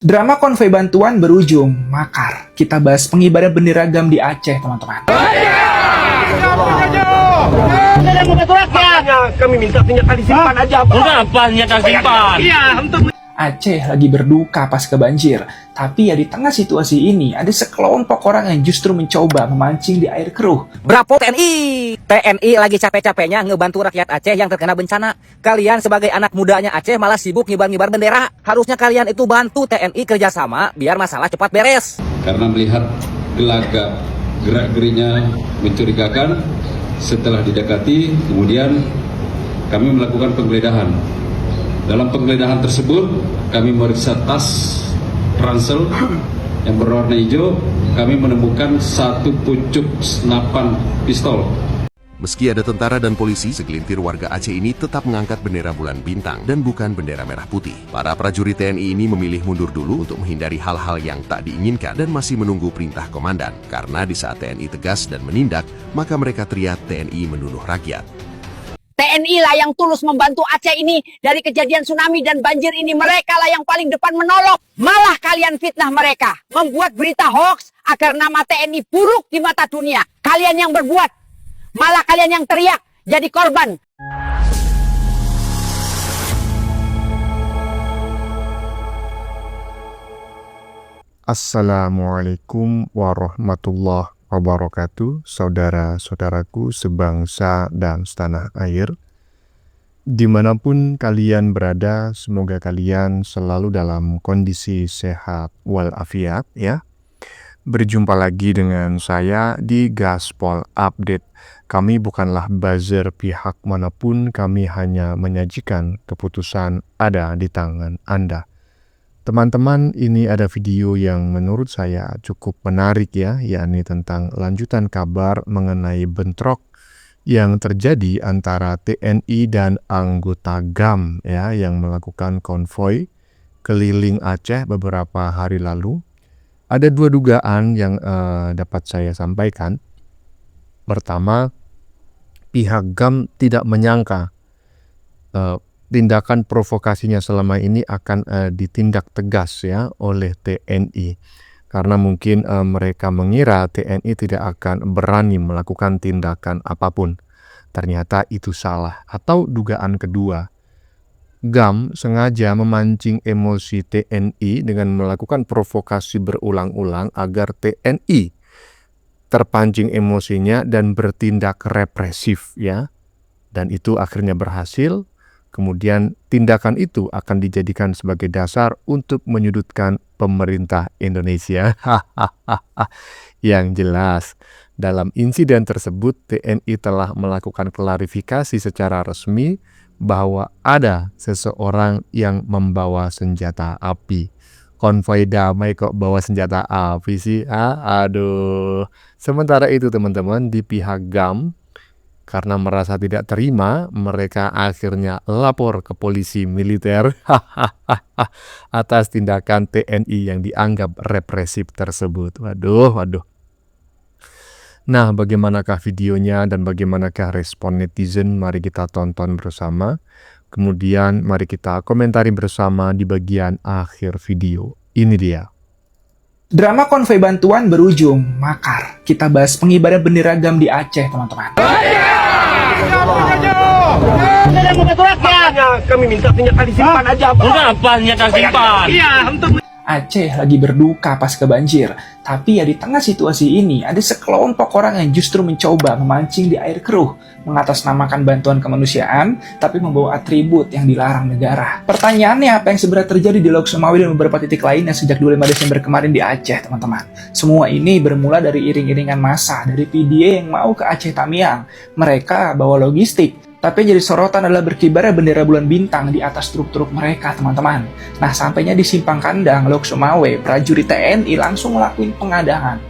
Drama konvoi bantuan berujung makar. Kita bahas pengibaran bendera GAM di Aceh, teman-teman. Kami minta senjata disimpan aja. Kenapa senjata simpan? Iya, untuk Aceh lagi berduka pasca banjir. Tapi ya di tengah situasi ini ada sekelompok orang yang justru mencoba memancing di air keruh. Bravo TNI! TNI lagi capek-capeknya ngebantu rakyat Aceh yang terkena bencana. Kalian sebagai anak mudanya Aceh malah sibuk ngibar-ngibar bendera. Harusnya kalian itu bantu TNI kerjasama biar masalah cepat beres. Karena melihat gelagak gerak-gerinya mencurigakan, setelah didekati, kemudian kami melakukan penggeledahan. Dalam penggeledahan tersebut, kami memeriksa tas ransel yang berwarna hijau. Kami menemukan satu pucuk senapan pistol. Meski ada tentara dan polisi, segelintir warga Aceh ini tetap mengangkat bendera bulan bintang dan bukan bendera merah putih. Para prajurit TNI ini memilih mundur dulu untuk menghindari hal-hal yang tak diinginkan dan masih menunggu perintah komandan. Karena di saat TNI tegas dan menindak, maka mereka teriak TNI menuduh rakyat. TNI lah yang tulus membantu Aceh ini dari kejadian tsunami dan banjir ini. Mereka lah yang paling depan menolong. Malah kalian fitnah mereka. Membuat berita hoax agar nama TNI buruk di mata dunia. Kalian yang berbuat. Malah kalian yang teriak jadi korban. Assalamualaikum warahmatullahi wabarakatuh, saudara-saudaraku sebangsa dan setanah air. Dimanapun kalian berada, semoga kalian selalu dalam kondisi sehat walafiat ya. Berjumpa lagi dengan saya di Gaspol Update. Kami bukanlah buzzer pihak manapun, kami hanya menyajikan keputusan ada di tangan Anda. Teman-teman, ini ada video yang menurut saya cukup menarik ya, yakni tentang lanjutan kabar mengenai bentrok yang terjadi antara TNI dan anggota GAM ya, yang melakukan konvoi keliling Aceh beberapa hari lalu. Ada dua dugaan yang dapat saya sampaikan. Pertama, pihak GAM tidak menyangka tindakan provokasinya selama ini akan ditindak tegas ya oleh TNI. Karena mungkin mereka mengira TNI tidak akan berani melakukan tindakan apapun. Ternyata itu salah. Atau dugaan kedua, GAM sengaja memancing emosi TNI dengan melakukan provokasi berulang-ulang agar TNI terpancing emosinya dan bertindak represif ya. Dan itu akhirnya berhasil. Kemudian tindakan itu akan dijadikan sebagai dasar untuk menyudutkan pemerintah Indonesia. Yang jelas, dalam insiden tersebut TNI telah melakukan klarifikasi secara resmi bahwa ada seseorang yang membawa senjata api. Konvoi damai kok bawa senjata api sih? Aduh. Sementara itu teman-teman, di pihak GAM, karena merasa tidak terima, mereka akhirnya lapor ke polisi militer atas tindakan TNI yang dianggap represif tersebut. Waduh. Nah, bagaimanakah videonya dan bagaimanakah respon netizen? Mari kita tonton bersama. Kemudian mari kita komentari bersama di bagian akhir video. Ini dia. Drama konvoi bantuan berujung makar. Kita bahas pengibaran bendera GAM di Aceh, teman-teman. kami minta senjata disimpan aja. Kenapa senjata simpan? Iya, untuk Aceh lagi berduka pasca banjir. Tapi ya di tengah situasi ini ada sekelompok orang yang justru mencoba memancing di air keruh, mengatasnamakan bantuan kemanusiaan, tapi membawa atribut yang dilarang negara. Pertanyaannya, apa yang sebenarnya terjadi di Lok Sumawe dan beberapa titik lainnya sejak 25 Desember kemarin di Aceh, teman-teman? Semua ini bermula dari iring-iringan massa dari PDA yang mau ke Aceh Tamiang. Mereka bawa logistik. Tapi yang jadi sorotan adalah berkibarnya bendera bulan bintang di atas truk-truk mereka, teman-teman. Nah, sampainya di simpang kandang Lok Sumawe, prajurit TNI langsung ngelakuin pengadangan.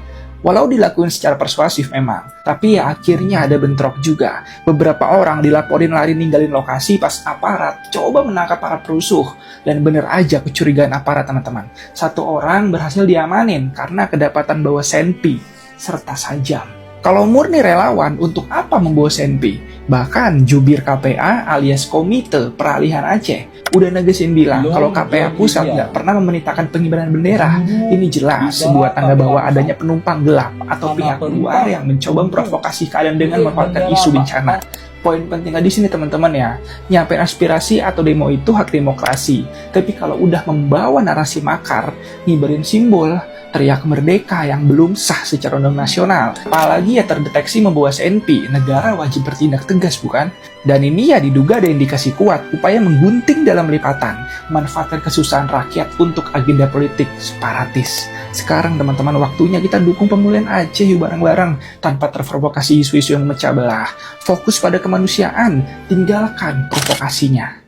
Walau dilakuin secara persuasif memang, tapi ya akhirnya ada bentrok juga. Beberapa orang dilaporin lari ninggalin lokasi pas aparat coba menangkap para perusuh. Dan bener aja kecurigaan aparat, teman-teman. Satu orang berhasil diamanin karena kedapatan bawa senpi serta sajam. Kalau murni relawan, untuk apa membawa senpi? Bahkan jubir KPA alias Komite Peralihan Aceh udah negesin bilang kalau KPA pusat nggak pernah memerintahkan pengibaran bendera. Ini jelas sebuah tanda bahwa adanya penumpang gelap atau pihak luar yang mencoba memprovokasi kalian dengan memanfaatkan isu bencana. Poin pentingnya di sini teman-teman ya, nyampein aspirasi atau demo itu hak demokrasi. Tapi kalau udah membawa narasi makar, ngibarin simbol, teriak merdeka yang belum sah secara undang nasional, apalagi ya terdeteksi membawa SNP, negara wajib bertindak tegas bukan? Dan ini ya diduga ada indikasi kuat upaya menggunting dalam lipatan, memanfaatkan kesusahan rakyat untuk agenda politik separatis. Sekarang teman-teman waktunya kita dukung pemulihan Aceh yuk bareng-bareng tanpa terprovokasi isu-isu yang memecah belah. Fokus pada kemanusiaan, tinggalkan provokasinya.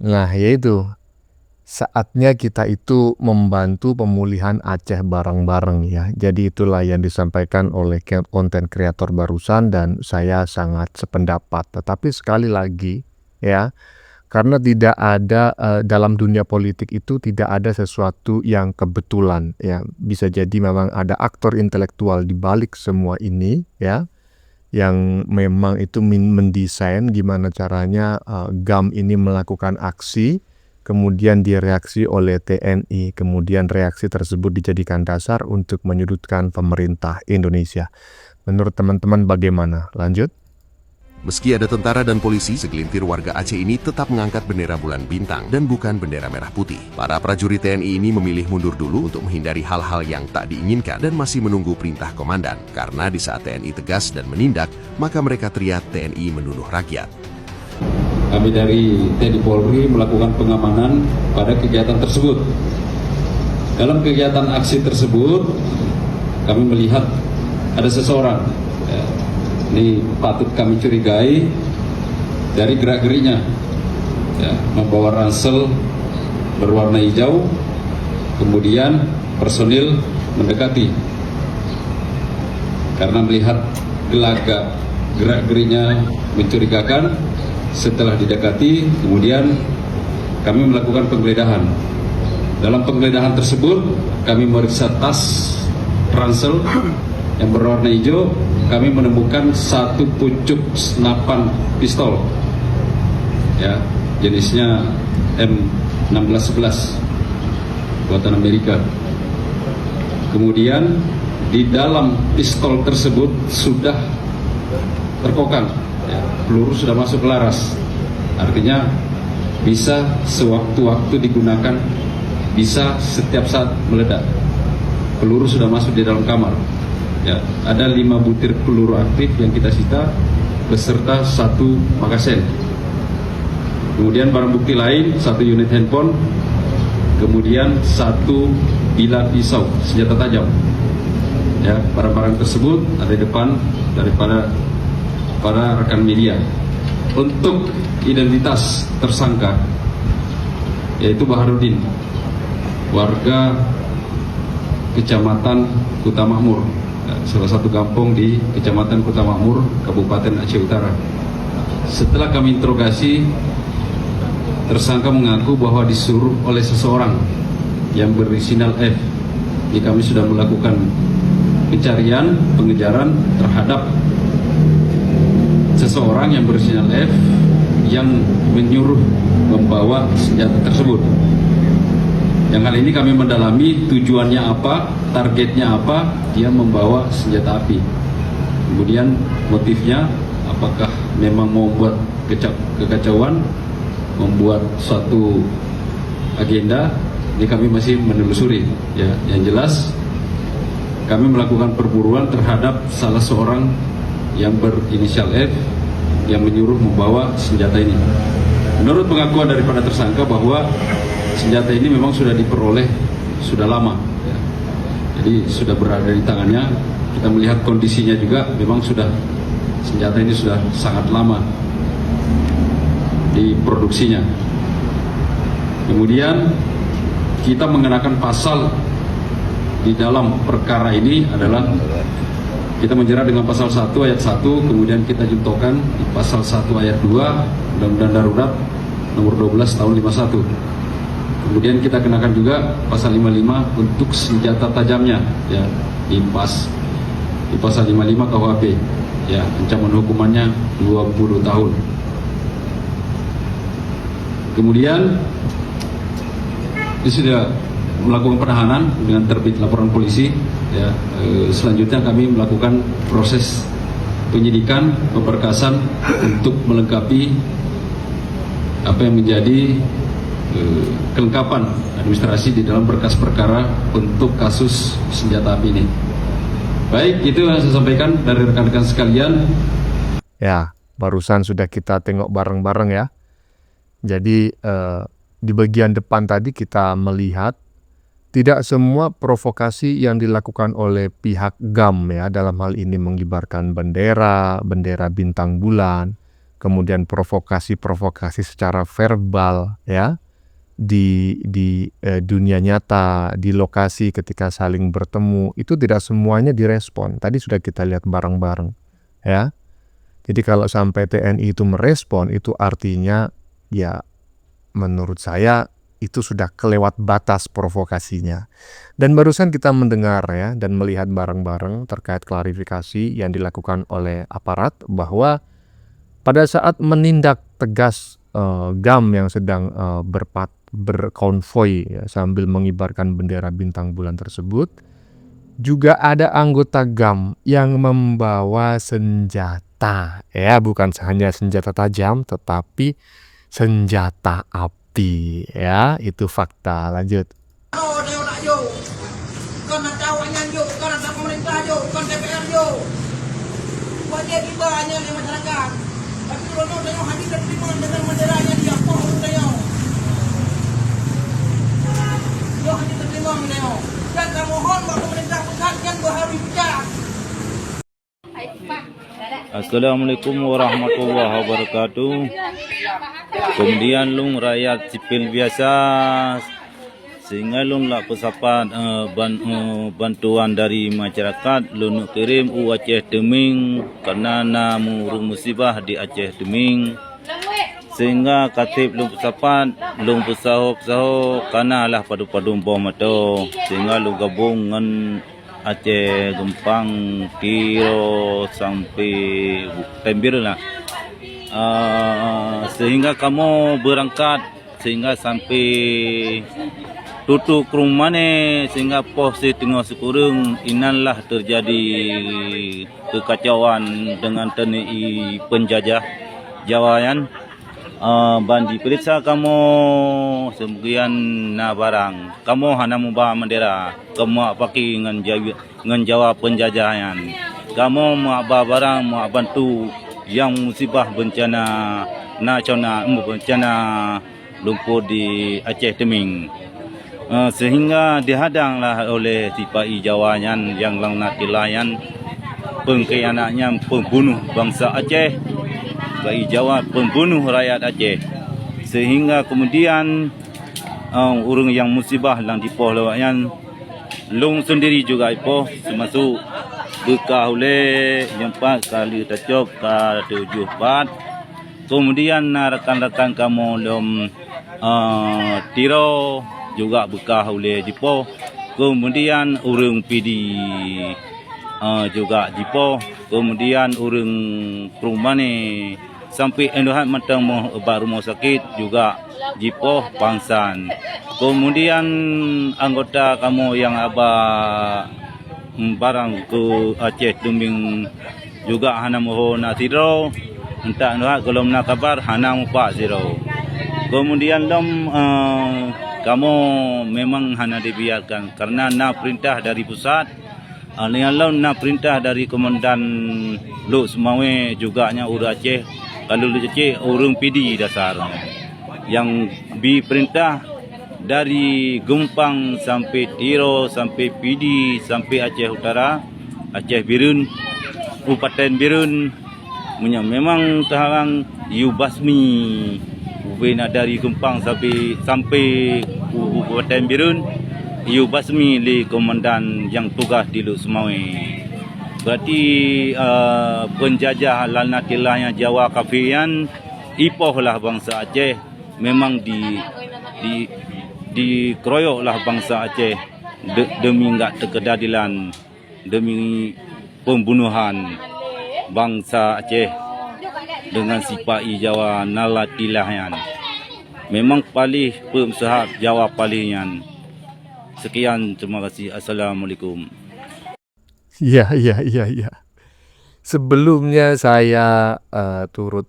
Nah, yaitu saatnya kita itu membantu pemulihan Aceh bareng-bareng ya. Jadi itulah yang disampaikan oleh konten kreator barusan dan saya sangat sependapat. Tetapi sekali lagi ya, karena tidak ada dalam dunia politik itu tidak ada sesuatu yang kebetulan ya. Bisa jadi memang ada aktor intelektual di balik semua ini ya, yang memang itu mendesain gimana caranya GAM ini melakukan aksi, kemudian direaksi oleh TNI, kemudian reaksi tersebut dijadikan dasar untuk menyudutkan pemerintah Indonesia. Menurut teman-teman bagaimana? Lanjut. Meski ada tentara dan polisi, segelintir warga Aceh ini tetap mengangkat bendera bulan bintang dan bukan bendera merah putih. Para prajurit TNI ini memilih mundur dulu untuk menghindari hal-hal yang tak diinginkan dan masih menunggu perintah komandan. Karena di saat TNI tegas dan menindak, maka mereka teriak TNI menuduh rakyat. Kami dari TNI Polri melakukan pengamanan pada kegiatan tersebut. Dalam kegiatan aksi tersebut, kami melihat ada seseorang, ini patut kami curigai dari gerak-geriknya, membawa ransel berwarna hijau, kemudian personil mendekati. Karena melihat gelagak gerak-geriknya mencurigakan, setelah didekati, kemudian kami melakukan penggeledahan. Dalam penggeledahan tersebut, kami meriksa tas ransel yang berwarna hijau. Kami menemukan satu pucuk senapan pistol, ya, jenisnya M1611 buatan Amerika. Kemudian di dalam pistol tersebut sudah terkokang, ya, peluru sudah masuk ke laras, artinya bisa sewaktu-waktu digunakan, bisa setiap saat meledak. Peluru sudah masuk di dalam kamar. Ya, ada 5 butir peluru aktif yang kita sita beserta 1 magazen. Kemudian barang bukti lain 1 unit handphone, kemudian 1 bilah pisau senjata tajam. Ya, barang-barang tersebut ada di depan daripada para rekan media. Untuk identitas tersangka yaitu Baharudin, warga Kecamatan Kuta Makmur, salah satu kampung di Kecamatan Kuta Makmur, Kabupaten Aceh Utara. Setelah kami interogasi, tersangka mengaku bahwa disuruh oleh seseorang yang berinisial F. Jadi kami sudah melakukan pencarian, pengejaran terhadap seseorang yang berinisial F yang menyuruh membawa senjata tersebut. Yang hal ini kami mendalami tujuannya apa, targetnya apa, dia membawa senjata api. Kemudian motifnya, apakah memang mau membuat kekacauan, membuat suatu agenda, ini kami masih menelusuri. Ya, yang jelas kami melakukan perburuan terhadap salah seorang yang berinisial F yang menyuruh membawa senjata ini. Menurut pengakuan daripada tersangka bahwa senjata ini memang sudah diperoleh sudah lama, ya. Jadi sudah berada di tangannya. Kita melihat kondisinya juga memang sudah, senjata ini sudah sangat lama diproduksinya. Kemudian kita mengenakan pasal di dalam perkara ini adalah kita menjerat dengan pasal 1 ayat 1, kemudian kita juntokan di pasal 1 ayat 2 Undang-Undang Darurat nomor 12 tahun 51. Kemudian kita kenakan juga pasal 55 untuk senjata tajamnya, ya, di pasal 55 KUHP. ya ancaman hukumannya 20 tahun. Kemudian ini sudah melakukan penahanan dengan terbit laporan polisi. Ya, selanjutnya kami melakukan proses penyidikan, pemberkasan untuk melengkapi apa yang menjadi kelengkapan administrasi di dalam berkas perkara untuk kasus senjata api ini. Baik, itu yang saya sampaikan dari rekan-rekan sekalian. Ya, barusan sudah kita tengok bareng-bareng ya. Jadi di bagian depan tadi kita melihat tidak semua provokasi yang dilakukan oleh pihak GAM ya, dalam hal ini mengibarkan bendera bintang bulan, kemudian provokasi secara verbal ya di dunia nyata, di lokasi ketika saling bertemu, itu tidak semuanya direspon. Tadi sudah kita lihat bareng-bareng ya. Jadi kalau sampai TNI itu merespon, itu artinya ya menurut saya itu sudah kelewat batas provokasinya. Dan barusan kita mendengar ya dan melihat bareng-bareng terkait klarifikasi yang dilakukan oleh aparat bahwa pada saat menindak tegas GAM yang sedang berkonvoy ya, sambil mengibarkan bendera bintang bulan tersebut, juga ada anggota GAM yang membawa senjata ya, bukan hanya senjata tajam tetapi senjata api ya, itu fakta. Lanjut. Oh, dia nak yo. Kau nak tawannya yo, kau nak pemerintah yo, kau DPR yo. Wajib kita hanya di masyarakat. Tapi kalau dia hanya terima dengan benderanya dia pohon dia. Yo hanya terima dia. Dan kami mohon buat pemerintah pusat yang berhari bicara. Assalamualaikum warahmatullahi wabarakatuh. Kemudian lung rakyat sipil biasa sehingga lung lah pesapat bantuan dari masyarakat lung kirim u Aceh Teming karena namu musibah di Aceh Teming sehingga katib lung pesapat lung pesaho karena lah padu-padu bom atau sehingga lung gabung dengan Aceh Gempang Tiro sampai Tembir lah. Sehingga kamu berangkat sehingga sampai tutup rumah ni sehingga posisi tengah sekurang inanlah terjadi kekacauan dengan TNI penjajah Jawayan. Bandi periksa kamu sebagian na barang kamu hanya membawa bendera kamu pakai dengan Jawa penjajahan kamu mau bawa barang mau bantu yang musibah bencana nasional bencana lumpur di Aceh Teming sehingga dihadanglah oleh TPI Jawayan yang nak dilayan pengkhianatnya pembunuh bangsa Aceh TPI Jawa pembunuh rakyat Aceh sehingga kemudian orang yang musibah lang dipoh lawayan lung sendiri juga ipoh termasuk bekah oleh jempat kali tacop ka 74 kemudian rekan-rekan kamu lom Tiro juga bekah oleh dipoh kemudian urang PD juga dipoh kemudian urang perumahan ni sampai endohan matang rumah sakit juga dipoh pangsan kemudian anggota kamu yang abah barang ke Aceh Teming juga hana mohon Tiro entah endohan kalau nak kabar hana mupak zero kemudian lom kamu memang hana dibiarkan karena nak perintah dari pusat Lalu nak perintah dari Komandan Luk Semawe juga nya urang Aceh kalau lu Aceh urang PD dasar yang diperintah dari Gempang sampai Tiro sampai PD sampai Aceh Utara Aceh Birun Kabupaten Birun memang taharang you basmi ubena dari Gempang sampai Kabupaten Birun you basmi li komandan yang tugas di Luk Semawe. Berarti penjajah lalnatilah Jawa kafian ipohlah bangsa Aceh memang dikeroyoklah bangsa Aceh demi enggak keadilan demi pembunuhan bangsa Aceh dengan sifat Jawa nalatilahan. Memang paling pemusaha Jawa palingan. Sekian, terima kasih. Assalamualaikum. Iya, iya, iya, iya. Sebelumnya saya turut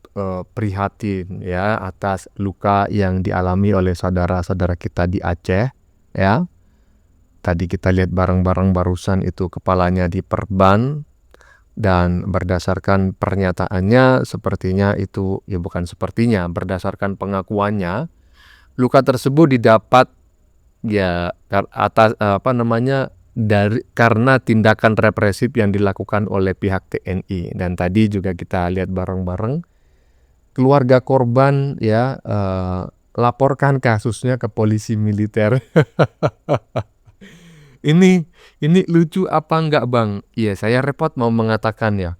prihatin ya atas luka yang dialami oleh saudara-saudara kita di Aceh ya. Tadi kita lihat bareng-bareng barusan itu kepalanya diperban dan berdasarkan pernyataannya sepertinya itu ya bukan sepertinya berdasarkan pengakuannya luka tersebut didapat ya atas karena tindakan represif yang dilakukan oleh pihak TNI. Dan tadi juga kita lihat bareng-bareng keluarga korban ya laporkan kasusnya ke polisi militer. Ini lucu apa enggak Bang? Iya, saya repot mau mengatakan ya.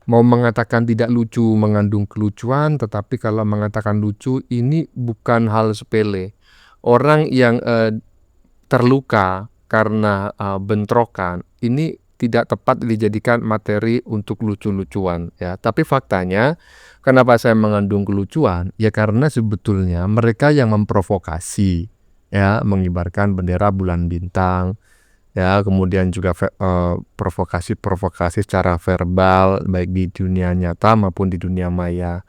Mau mengatakan tidak lucu mengandung kelucuan, tetapi kalau mengatakan lucu ini bukan hal sepele. Orang yang terluka karena bentrokan ini tidak tepat dijadikan materi untuk lucu-lucuan ya. Tapi faktanya kenapa saya mengandung kelucuan? Ya karena sebetulnya mereka yang memprovokasi ya, mengibarkan bendera bulan bintang ya, kemudian juga provokasi-provokasi secara verbal baik di dunia nyata maupun di dunia maya.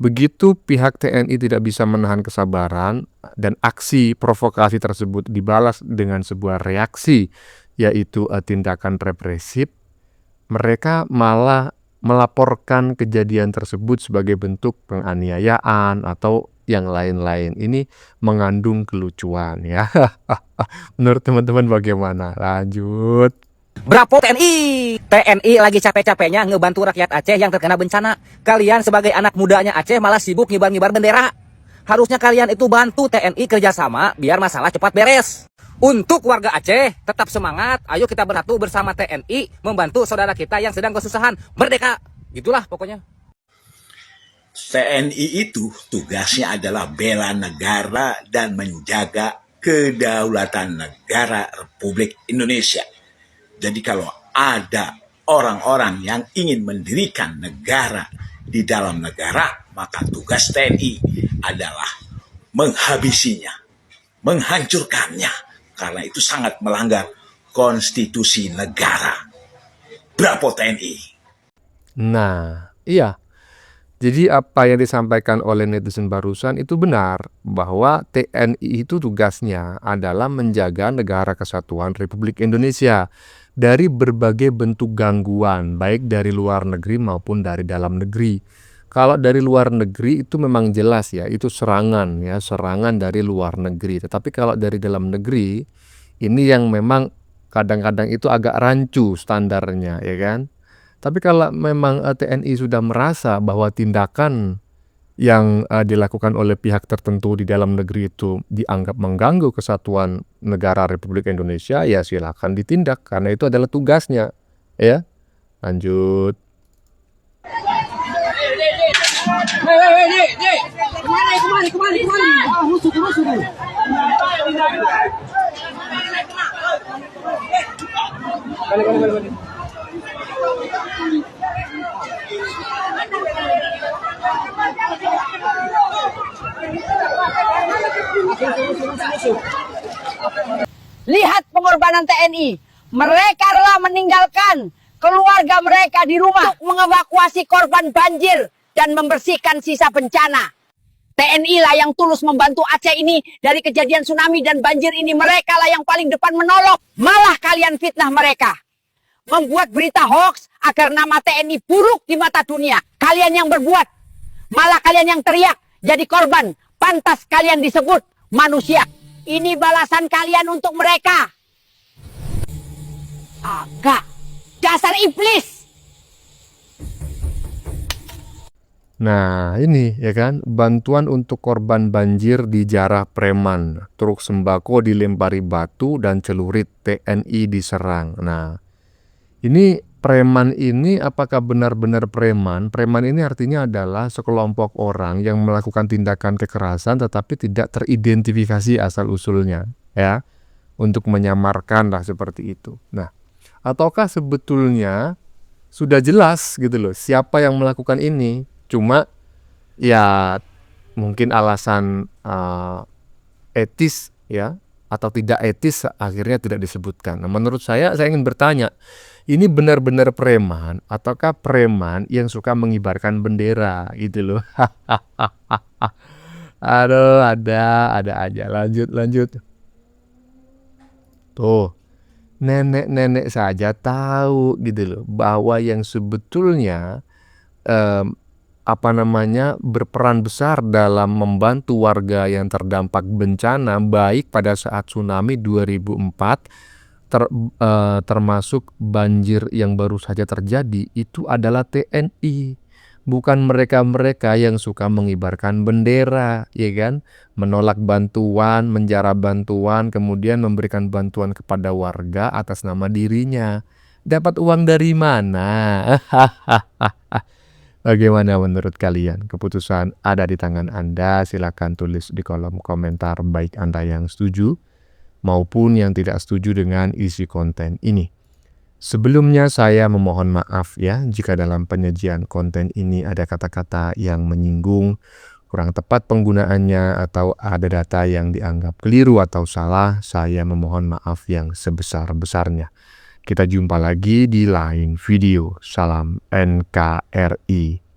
Begitu pihak TNI tidak bisa menahan kesabaran dan aksi provokasi tersebut dibalas dengan sebuah reaksi yaitu tindakan represif, mereka malah melaporkan kejadian tersebut sebagai bentuk penganiayaan atau yang lain-lain. Ini mengandung kelucuan ya. Menurut teman-teman bagaimana? Lanjut. Bravo TNI! TNI lagi capek-capeknya ngebantu rakyat Aceh yang terkena bencana. Kalian sebagai anak mudanya Aceh malah sibuk ngibar-ngibar bendera. Harusnya kalian itu bantu TNI kerjasama biar masalah cepat beres. Untuk warga Aceh, tetap semangat. Ayo kita bersatu bersama TNI membantu saudara kita yang sedang kesusahan. Merdeka! Gitulah pokoknya. TNI itu tugasnya adalah bela negara dan menjaga kedaulatan negara Republik Indonesia. Jadi kalau ada orang-orang yang ingin mendirikan negara di dalam negara, maka tugas TNI adalah menghabisinya, menghancurkannya, karena itu sangat melanggar konstitusi negara. Bravo TNI! Nah, iya. Jadi apa yang disampaikan oleh netizen barusan itu benar, bahwa TNI itu tugasnya adalah menjaga negara kesatuan Republik Indonesia dari berbagai bentuk gangguan, baik dari luar negeri maupun dari dalam negeri. Kalau dari luar negeri itu memang jelas ya, itu serangan ya, serangan dari luar negeri. Tetapi kalau dari dalam negeri, ini yang memang kadang-kadang itu agak rancu standarnya ya kan. Tapi kalau memang TNI sudah merasa bahwa tindakan yang dilakukan oleh pihak tertentu di dalam negeri itu dianggap mengganggu kesatuan negara Republik Indonesia, ya silakan ditindak karena itu adalah tugasnya. Ya, lanjut. Lihat pengorbanan TNI. Mereka rela meninggalkan keluarga mereka di rumah untuk mengevakuasi korban banjir dan membersihkan sisa bencana. TNI lah yang tulus membantu Aceh ini dari kejadian tsunami dan banjir ini. Mereka lah yang paling depan menolong. Malah kalian fitnah mereka. Membuat berita hoax agar nama TNI buruk di mata dunia. Kalian yang berbuat. Malah kalian yang teriak jadi korban. Pantas kalian disebut manusia. Ini balasan kalian untuk mereka. Agak. Dasar iblis. Nah ini ya kan, bantuan untuk korban banjir dijarah preman, truk sembako dilempari batu dan celurit, TNI diserang. Nah ini preman ini apakah benar-benar preman? Preman ini artinya adalah sekelompok orang yang melakukan tindakan kekerasan tetapi tidak teridentifikasi asal-usulnya ya, untuk menyamarkan lah seperti itu. Nah ataukah sebetulnya sudah jelas gitu loh siapa yang melakukan ini. Cuma ya mungkin alasan etis ya atau tidak etis akhirnya tidak disebutkan. Nah, menurut saya ingin bertanya, ini benar-benar preman ataukah preman yang suka mengibarkan bendera gitu loh. Aduh, ada aja. Lanjut. Tuh, nenek-nenek saja tahu gitu loh bahwa yang sebetulnya berperan besar dalam membantu warga yang terdampak bencana baik pada saat tsunami 2004 termasuk banjir yang baru saja terjadi itu adalah TNI, bukan mereka-mereka yang suka mengibarkan bendera, ya kan? Menolak bantuan, menjara bantuan, kemudian memberikan bantuan kepada warga atas nama dirinya. Dapat uang dari mana? Bagaimana menurut kalian? Keputusan ada di tangan Anda. Silakan tulis di kolom komentar baik Anda yang setuju maupun yang tidak setuju dengan isi konten ini. Sebelumnya saya memohon maaf ya jika dalam penyajian konten ini ada kata-kata yang menyinggung, kurang tepat penggunaannya atau ada data yang dianggap keliru atau salah. Saya memohon maaf yang sebesar-besarnya. Kita jumpa lagi di lain video. Salam NKRI.